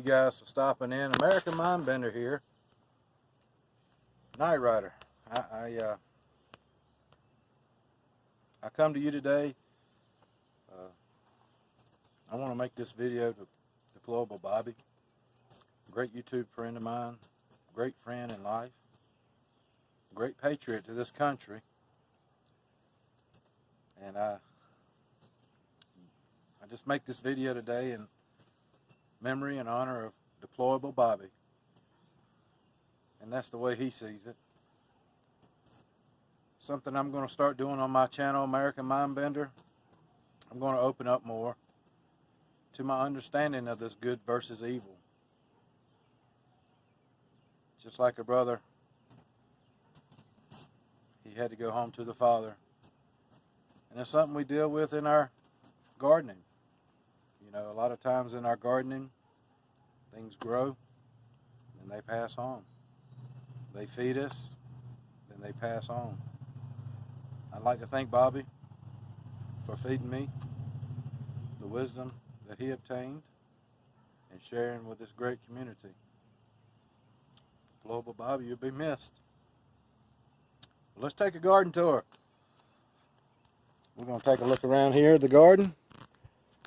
guys for stopping in. American Mindbender here, Night Rider. I come to you today. I want to make this video to Deplorable Bobby, great YouTube friend of mine, great friend in life, great patriot to this country, and I just make this video today in memory and honor of Deplorable Bobby, and that's the way he sees it. Something I'm going to start doing on my channel, American Mindbender. I'm going to open up more to my understanding of this good versus evil. Just like a brother, he had to go home to the Father. And it's something we deal with in our gardening. You know, a lot of times in our gardening, things grow and they pass on. They feed us, then they pass on. I'd like to thank Bobby for feeding me the wisdom that he obtained and sharing with this great community. Deplorable Bobby, you'll be missed. Well, let's take a garden tour. We're going to take a look around here at the garden.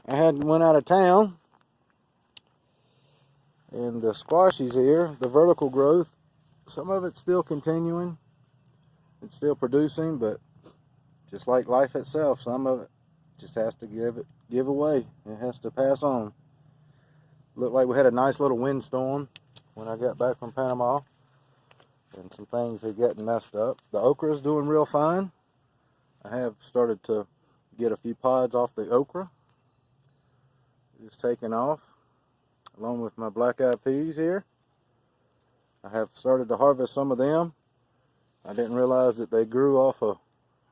I went out of town, and the squashies here, the vertical growth, some of it's still continuing. It's still producing, but just like life itself, some of it just has to give away. It has to pass on. Looked like we had a nice little windstorm when I got back from Panama, and some things are getting messed up. The okra is doing real fine. I have started to get a few pods off the okra. It's taking off, along with my black-eyed peas here. I have started to harvest some of them. I didn't realize that they grew off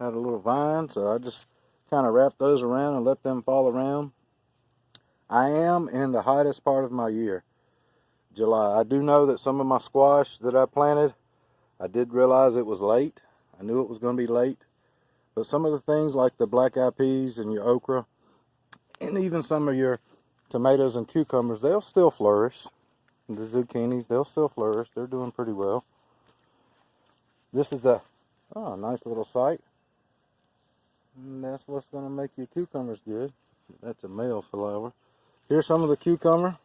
had a little vine, so I just kind of wrapped those around and let them fall around. I am in the hottest part of my year, July. I do know that some of my squash that I planted, I did realize it was late. I knew it was going to be late. But some of the things like the black-eyed peas and your okra, and even some of your tomatoes and cucumbers, they'll still flourish. The zucchinis, they'll still flourish. They're doing pretty well. This is nice little site. And that's what's going to make your cucumbers good. That's a male flower. Here's some of the cucumber.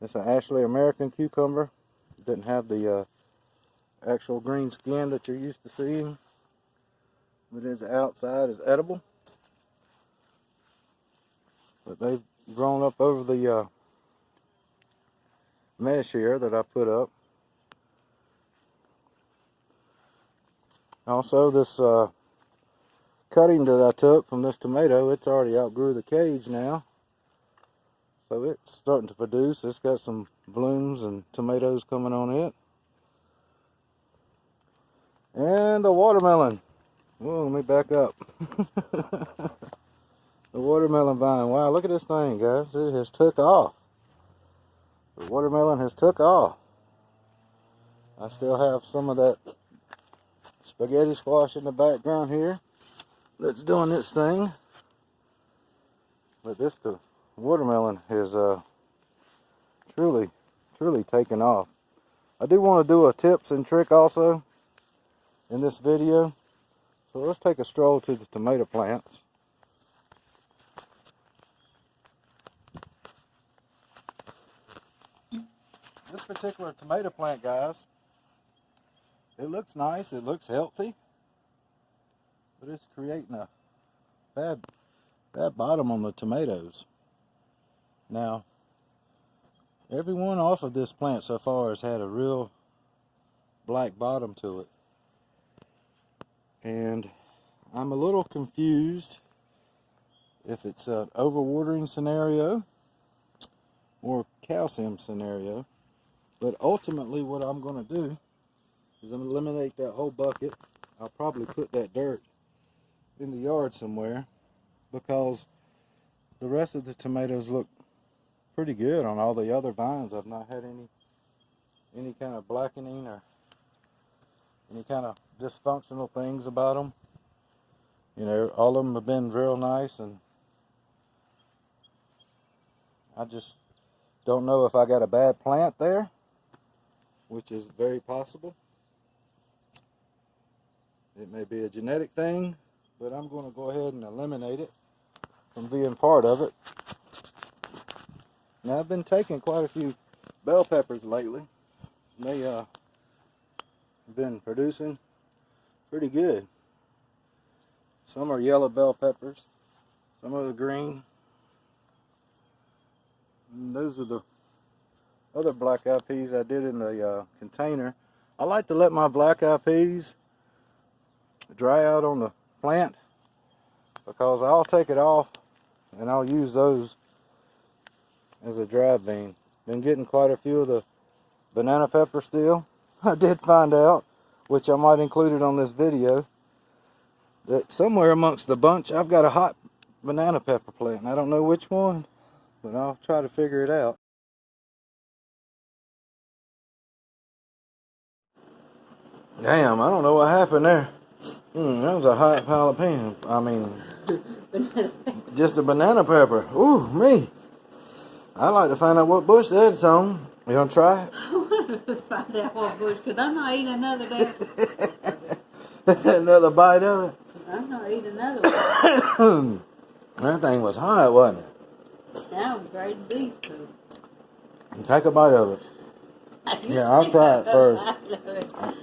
It's an Ashley American cucumber. It doesn't have the actual green skin that you're used to seeing. But the outside is edible. But they've grown up over the mesh here that I put up. Also, this cutting that I took from this tomato, it's already outgrew the cage now. So it's starting to produce. It's got some blooms and tomatoes coming on it. And the watermelon. Whoa, let me back up. The watermelon vine. Wow, look at this thing, guys. It has took off. The watermelon has took off. I still have some of that spaghetti squash in the background here that's doing its thing. But the watermelon is truly taken off. I do want to do a tips and trick also in this video. So let's take a stroll to the tomato plants. This particular tomato plant, guys, it looks nice, it looks healthy, but it's creating a bad bottom on the tomatoes. Now, every one off of this plant so far has had a real black bottom to it. And I'm a little confused if it's an overwatering scenario or calcium scenario. But ultimately what I'm going to do is I'm going to eliminate that whole bucket. I'll probably put that dirt in the yard somewhere, because the rest of the tomatoes look pretty good on all the other vines. I've not had any kind of blackening or any kind of dysfunctional things about them. You know, all of them have been real nice, and I just Don't know if I got a bad plant there, which is very possible. It may be a genetic thing, but I'm going to go ahead and eliminate it from being part of it. Now, I've been taking quite a few bell peppers lately. They have been producing pretty good. Some are yellow bell peppers, some are the green. And those are the other black-eyed peas I did in the container. I like to let my black-eyed peas dry out on the plant, because I'll take it off and I'll use those as a dry bean. Been getting quite a few of the banana pepper still. I did find out, which I might include it on this video, that somewhere amongst the bunch I've got a hot banana pepper plant. I don't know which one, but I'll try to figure it out. Damn, I don't know what happened there. That was a hot jalapeno. I mean, just a banana pepper. Ooh, me. I'd like to find out what bush that's on. You gonna try it? I want to find out what bush, because I'm not eating another day. Another bite of it? I'm not eating another one. That thing was hot, wasn't it? That was great beef food. Take a bite of it. Yeah, I'll try it first.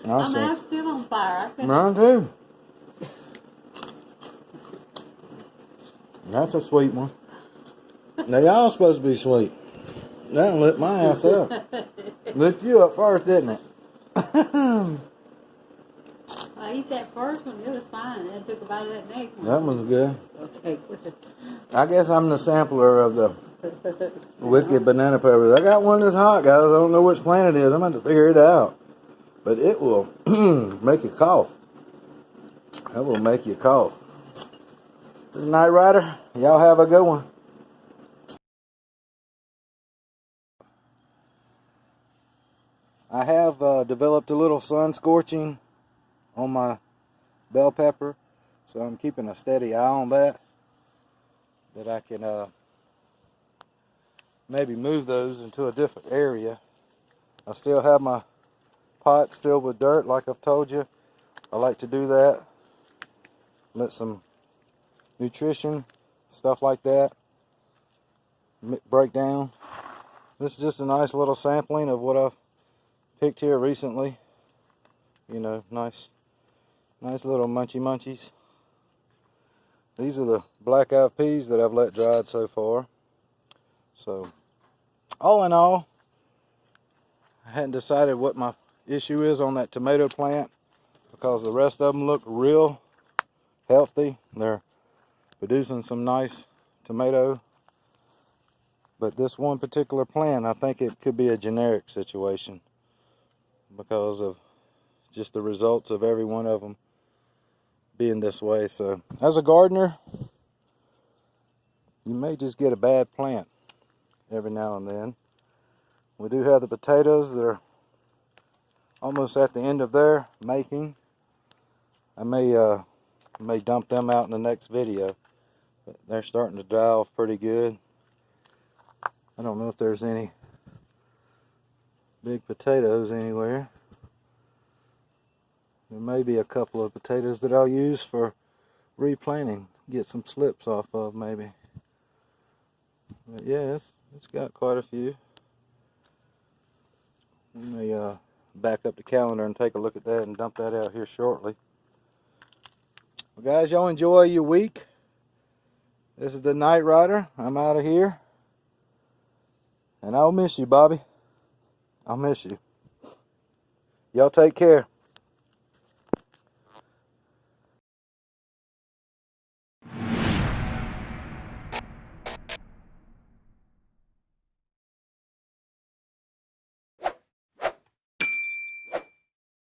My mouth's still on fire. Mine too. That's a sweet one. They all supposed to be sweet. That lit my ass up. Lit you up first, didn't it? I ate that first one, it was fine. I took a bite of that next one. That one's good. Okay. I guess I'm the sampler of the wicked banana peppers. I got one that's hot, guys. I don't know which plant it is. I'm going to have to figure it out. But it will make you cough. That will make you cough. This is Night Rider. Y'all have a good one. I have developed a little sun scorching on my bell pepper, so I'm keeping a steady eye on that I can maybe move those into a different area. I still have my pots filled with dirt, like I've told you. I like to do that. Let some nutrition, stuff like that, break down. This is just a nice little sampling of what I've picked here recently. You know, nice little munchies. These are the black-eyed peas that I've let dried so far. So, all in all, I hadn't decided what my issue is on that tomato plant, because the rest of them look real healthy. They're producing some nice tomato. But this one particular plant, I think it could be a generic situation, because of just the results of every one of them being this way. So, as a gardener, you may just get a bad plant every now and then. We do have the potatoes that are almost at the end of their making. I may dump them out in the next video, but they're starting to dry off pretty good. I don't know if there's any big potatoes anywhere. There may be a couple of potatoes that I'll use for replanting, get some slips off of maybe. But yeah, it's got quite a few. We may back up the calendar and take a look at that and dump that out here shortly. Well, guys, y'all enjoy your week. This is the Night Rider. I'm out of here. And I'll miss you, Bobby. I'll miss you. Y'all take care.